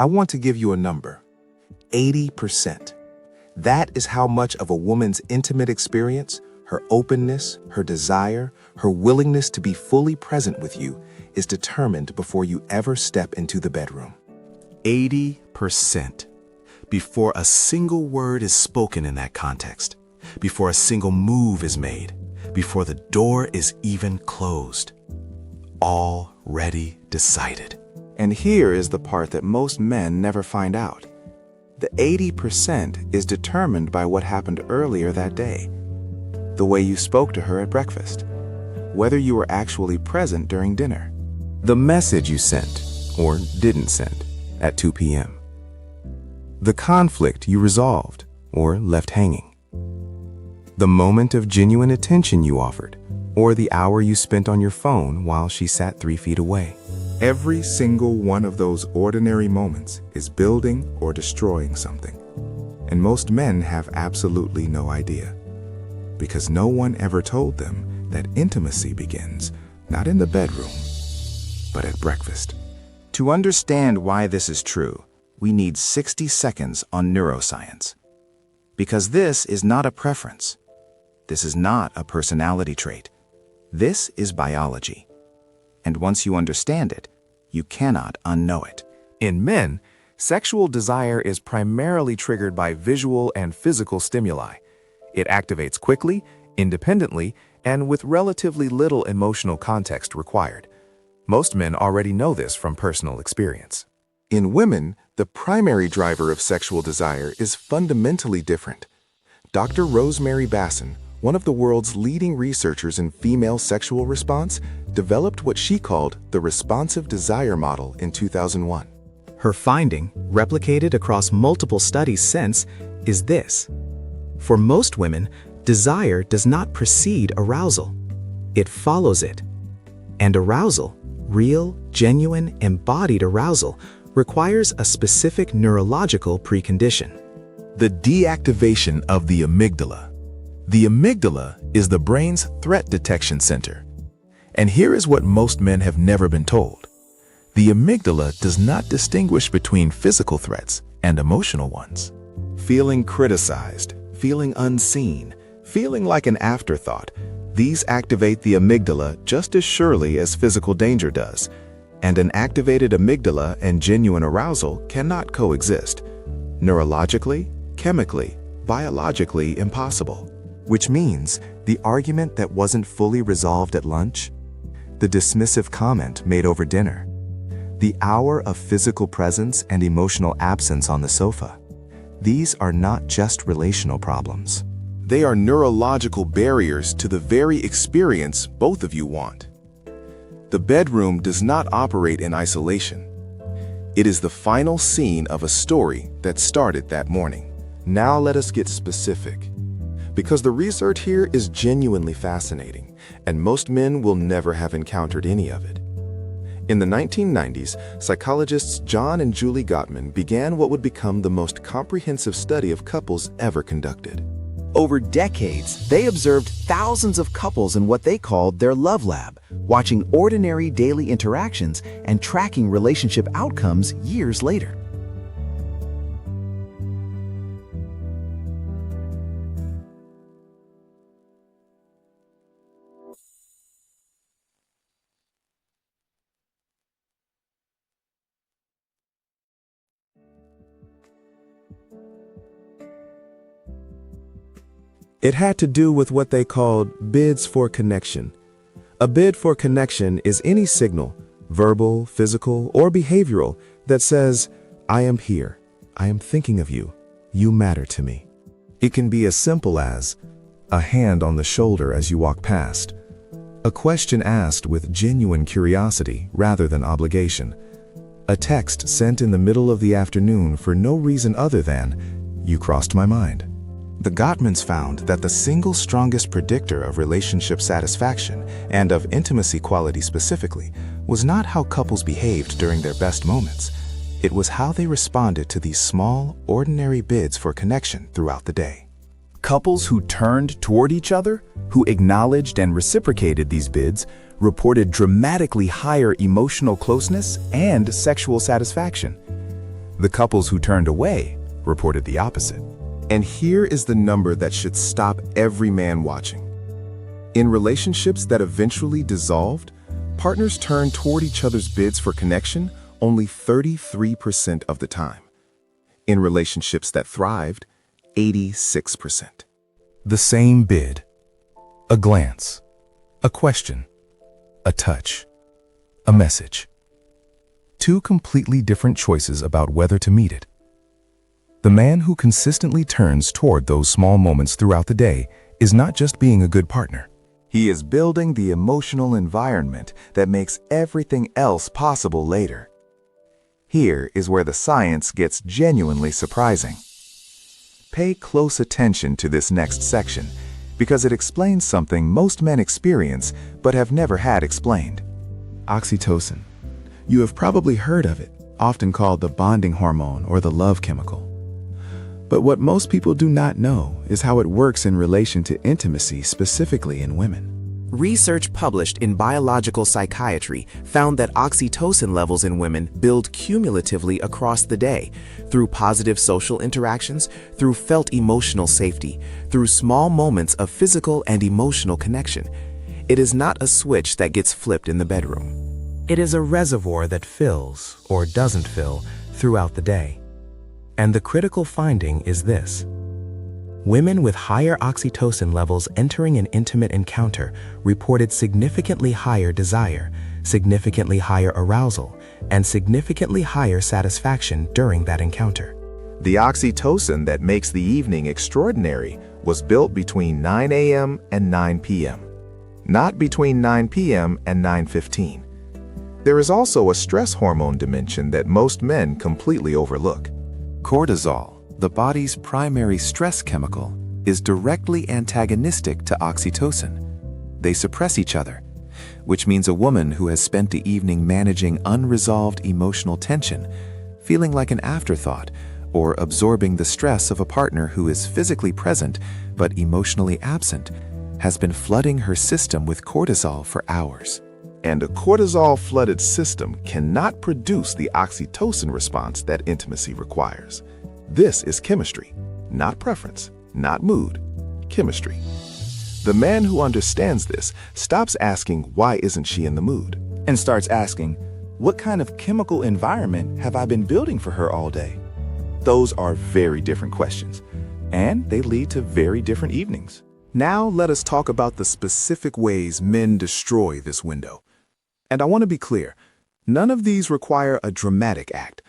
I want to give you a number. 80%. That is how much of a woman's intimate experience, her openness, her desire, her willingness to be fully present with you is determined before you ever step into the bedroom. 80%. Before a single word is spoken in that context, before a single move is made, before the door is even closed. Already decided. And here is the part that most men never find out. The 80% is determined by what happened earlier that day. The way you spoke to her at breakfast. Whether you were actually present during dinner. The message you sent, or didn't send, at 2 p.m. The conflict you resolved, or left hanging. The moment of genuine attention you offered, or the hour you spent on your phone while she sat 3 feet away. Every single one of those ordinary moments is building or destroying something. And most men have absolutely no idea. Because no one ever told them that intimacy begins not in the bedroom, but at breakfast. To understand why this is true, we need 60 seconds on neuroscience. Because this is not a preference. This is not a personality trait. This is biology. And once you understand it, you cannot unknow it. In men, sexual desire is primarily triggered by visual and physical stimuli. It activates quickly, independently, and with relatively little emotional context required. Most men already know this from personal experience. In women, the primary driver of sexual desire is fundamentally different. Dr. Rosemary Basson, one of the world's leading researchers in female sexual response, developed what she called the responsive desire model in 2001. Her finding, replicated across multiple studies since, is this. For most women, desire does not precede arousal. It follows it. And arousal, real, genuine, embodied arousal, requires a specific neurological precondition. The deactivation of the amygdala. The amygdala is the brain's threat detection center. And here is what most men have never been told. The amygdala does not distinguish between physical threats and emotional ones. Feeling criticized, feeling unseen, feeling like an afterthought, these activate the amygdala just as surely as physical danger does. And an activated amygdala and genuine arousal cannot coexist. Neurologically, chemically, biologically impossible. Which means the argument that wasn't fully resolved at lunch, the dismissive comment made over dinner, the hour of physical presence and emotional absence on the sofa, these are not just relational problems. They are neurological barriers to the very experience both of you want. The bedroom does not operate in isolation. It is the final scene of a story that started that morning. Now let us get specific. Because the research here is genuinely fascinating, and most men will never have encountered any of it. In the 1990s, psychologists John and Julie Gottman began what would become the most comprehensive study of couples ever conducted. Over decades, they observed thousands of couples in what they called their love lab, watching ordinary daily interactions and tracking relationship outcomes years later. It had to do with what they called bids for connection. A bid for connection is any signal, verbal, physical, or behavioral, that says, I am here, I am thinking of you, you matter to me. It can be as simple as a hand on the shoulder as you walk past, a question asked with genuine curiosity rather than obligation, a text sent in the middle of the afternoon for no reason other than, you crossed my mind. The Gottmans found that the single strongest predictor of relationship satisfaction and of intimacy quality specifically was not how couples behaved during their best moments. It was how they responded to these small, ordinary bids for connection throughout the day. Couples who turned toward each other, who acknowledged and reciprocated these bids, reported dramatically higher emotional closeness and sexual satisfaction. The couples who turned away reported the opposite. And here is the number that should stop every man watching. In relationships that eventually dissolved, partners turned toward each other's bids for connection only 33% of the time. In relationships that thrived, 86%. The same bid. A glance. A question. A touch. A message. Two completely different choices about whether to meet it. The man who consistently turns toward those small moments throughout the day is not just being a good partner. He is building the emotional environment that makes everything else possible later. Here is where the science gets genuinely surprising. Pay close attention to this next section, because it explains something most men experience but have never had explained. Oxytocin. You have probably heard of it, often called the bonding hormone or the love chemical. But what most people do not know is how it works in relation to intimacy, specifically in women. Research published in Biological Psychiatry found that oxytocin levels in women build cumulatively across the day through positive social interactions, through felt emotional safety, through small moments of physical and emotional connection. It is not a switch that gets flipped in the bedroom. It is a reservoir that fills or doesn't fill throughout the day. And the critical finding is this. Women with higher oxytocin levels entering an intimate encounter reported significantly higher desire, significantly higher arousal, and significantly higher satisfaction during that encounter. The oxytocin that makes the evening extraordinary was built between 9 a.m. and 9 p.m., not between 9 p.m. and 9:15. There is also a stress hormone dimension that most men completely overlook. Cortisol, the body's primary stress chemical, is directly antagonistic to oxytocin. They suppress each other, which means a woman who has spent the evening managing unresolved emotional tension, feeling like an afterthought, or absorbing the stress of a partner who is physically present but emotionally absent, has been flooding her system with cortisol for hours. And a cortisol-flooded system cannot produce the oxytocin response that intimacy requires. This is chemistry, not preference, not mood, chemistry. The man who understands this stops asking, why isn't she in the mood? And starts asking, what kind of chemical environment have I been building for her all day? Those are very different questions, and they lead to very different evenings. Now let us talk about the specific ways men destroy this window. And I want to be clear, none of these require a dramatic act.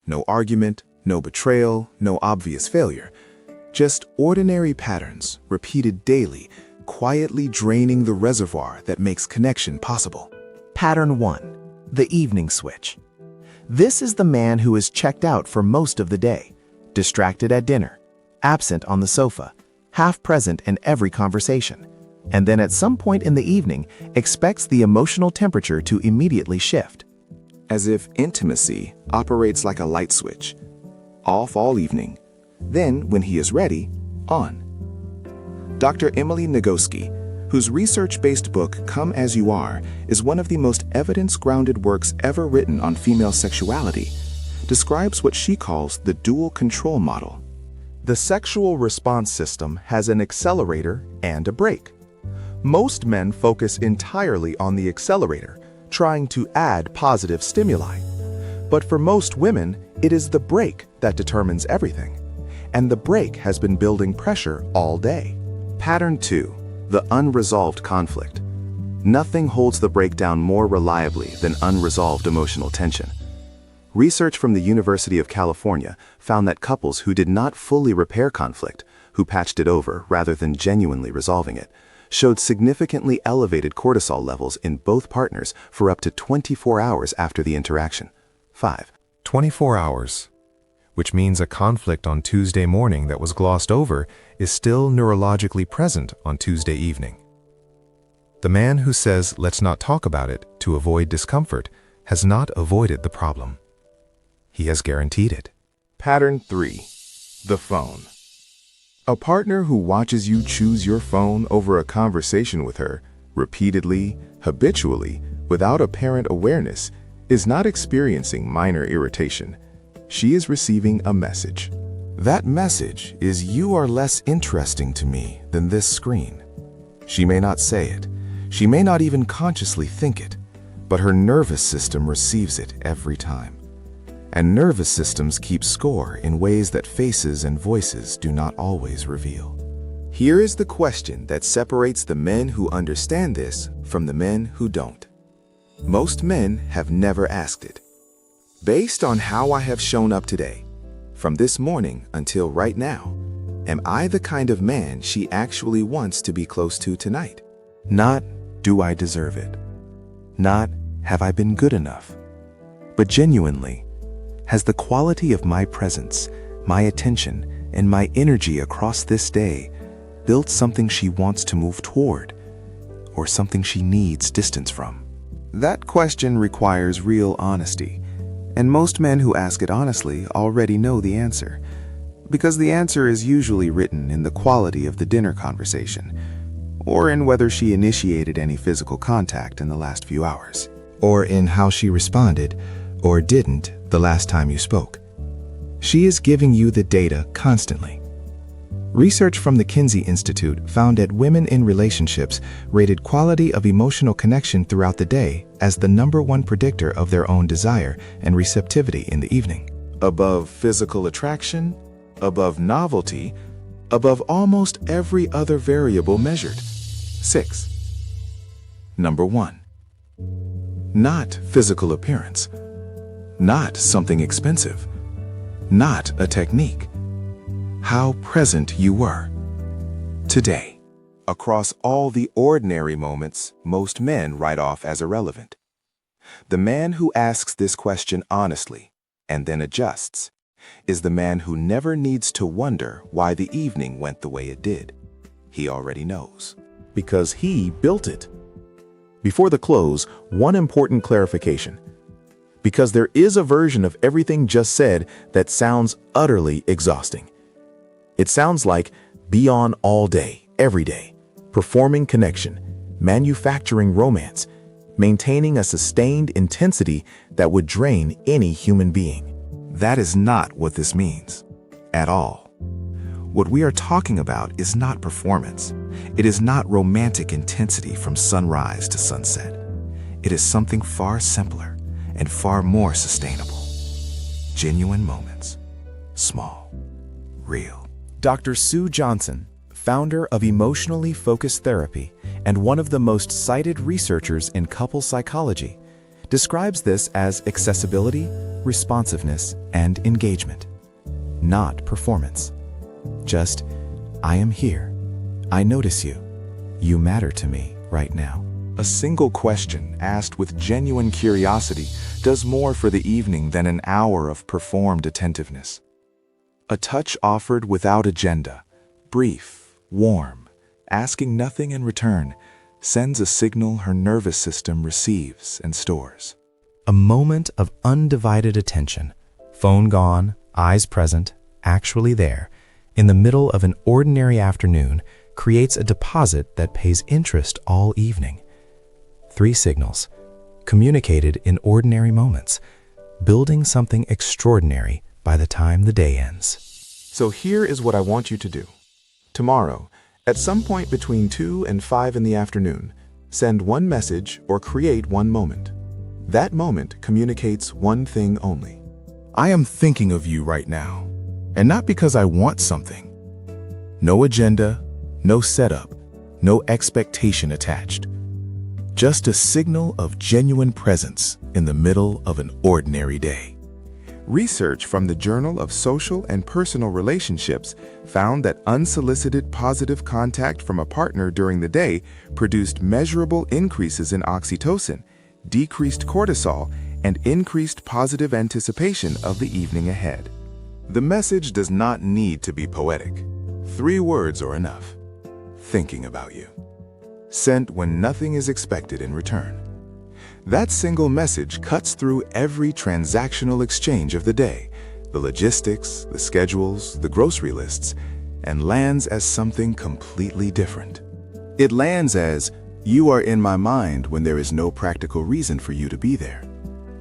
No argument, no betrayal, no obvious failure. Just ordinary patterns, repeated daily, quietly draining the reservoir that makes connection possible. Pattern 1. The evening switch. This is the man who is checked out for most of the day, distracted at dinner, absent on the sofa, half present in every conversation, and then at some point in the evening expects the emotional temperature to immediately shift. As if intimacy operates like a light switch, off all evening, then when he is ready, on. Dr. Emily Nagoski, whose research-based book Come As You Are is one of the most evidence-grounded works ever written on female sexuality, describes what she calls the dual control model. The sexual response system has an accelerator and a brake. Most men focus entirely on the accelerator, trying to add positive stimuli. But for most women, it is the brake that determines everything. And the brake has been building pressure all day. Pattern 2, the unresolved conflict. Nothing holds the breakdown more reliably than unresolved emotional tension. Research from the University of California found that couples who did not fully repair conflict, who patched it over rather than genuinely resolving it, showed significantly elevated cortisol levels in both partners for up to 24 hours after the interaction. 5. 24 hours, which means a conflict on Tuesday morning that was glossed over is still neurologically present on Tuesday evening. The man who says, let's not talk about it to avoid discomfort, has not avoided the problem. He has guaranteed it. Pattern 3, the phone. A partner who watches you choose your phone over a conversation with her, repeatedly, habitually, without apparent awareness, is not experiencing minor irritation. she is receiving a message. That message is, "You are less interesting to me than this screen." She may not say it. She may not even consciously think it, but her nervous system receives it every time. And nervous systems keep score in ways that faces and voices do not always reveal. Here is the question that separates the men who understand this from the men who don't. Most men have never asked it. Based on how I have shown up today, from this morning until right now, am I the kind of man she actually wants to be close to tonight? Not, do I deserve it? Not, have I been good enough? But genuinely, has the quality of my presence, my attention, and my energy across this day built something she wants to move toward, or something she needs distance from? That question requires real honesty, and most men who ask it honestly already know the answer, because the answer is usually written in the quality of the dinner conversation, or in whether she initiated any physical contact in the last few hours, or in how she responded or didn't the last time you spoke. She is giving you the data constantly. Research from the Kinsey Institute found that women in relationships rated quality of emotional connection throughout the day as the #1 predictor of their own desire and receptivity in the evening. Above physical attraction, above novelty, above almost every other variable measured. 6. Number 1. Not physical appearance. Not something expensive. Not a technique. How present you were. Today, across all the ordinary moments most men write off as irrelevant. The man who asks this question honestly and then adjusts is the man who never needs to wonder why the evening went the way it did. He already knows, because he built it. Before the close, one important clarification. Because there is a version of everything just said that sounds utterly exhausting. It sounds like be on all day, every day, performing connection, manufacturing romance, maintaining a sustained intensity that would drain any human being. That is not what this means, at all. What we are talking about is not performance. It is not romantic intensity from sunrise to sunset. It is something far simpler and far more sustainable. Genuine moments, small, real. Dr. Sue Johnson, founder of Emotionally Focused Therapy and one of the most cited researchers in couple psychology, describes this as accessibility, responsiveness, and engagement, not performance. Just, I am here. I notice you. You matter to me right now. A single question asked with genuine curiosity does more for the evening than an hour of performed attentiveness. A touch offered without agenda, brief, warm, asking nothing in return, sends a signal her nervous system receives and stores. A moment of undivided attention, phone gone, eyes present, actually there, in the middle of an ordinary afternoon, creates a deposit that pays interest all evening. 3 signals, communicated in ordinary moments, building something extraordinary by the time the day ends. So here is what I want you to do. Tomorrow, at some point between 2 and 5 in the afternoon, send one message or create one moment. That moment communicates one thing only. I am thinking of you right now, and not because I want something. No agenda, no setup, no expectation attached. Just a signal of genuine presence in the middle of an ordinary day. Research from the Journal of Social and Personal Relationships found that unsolicited positive contact from a partner during the day produced measurable increases in oxytocin, decreased cortisol, and increased positive anticipation of the evening ahead. The message does not need to be poetic. 3 words are enough. Thinking about you. Sent when nothing is expected in return. That single message cuts through every transactional exchange of the day, the logistics, the schedules, the grocery lists, and lands as something completely different. It lands as, you are in my mind when there is no practical reason for you to be there.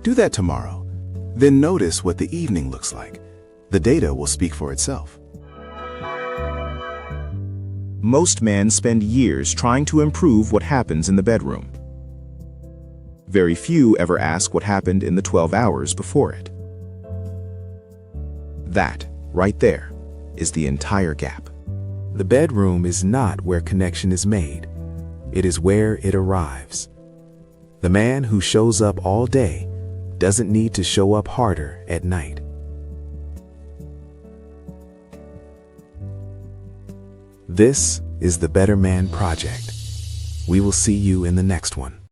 Do that tomorrow. Then notice what the evening looks like. The data will speak for itself. Most men spend years trying to improve what happens in the bedroom. Very few ever ask what happened in the 12 hours before it. That, right there, is the entire gap. The bedroom is not where connection is made. It is where it arrives. The man who shows up all day doesn't need to show up harder at night. This is the Better Man Project. We will see you in the next one.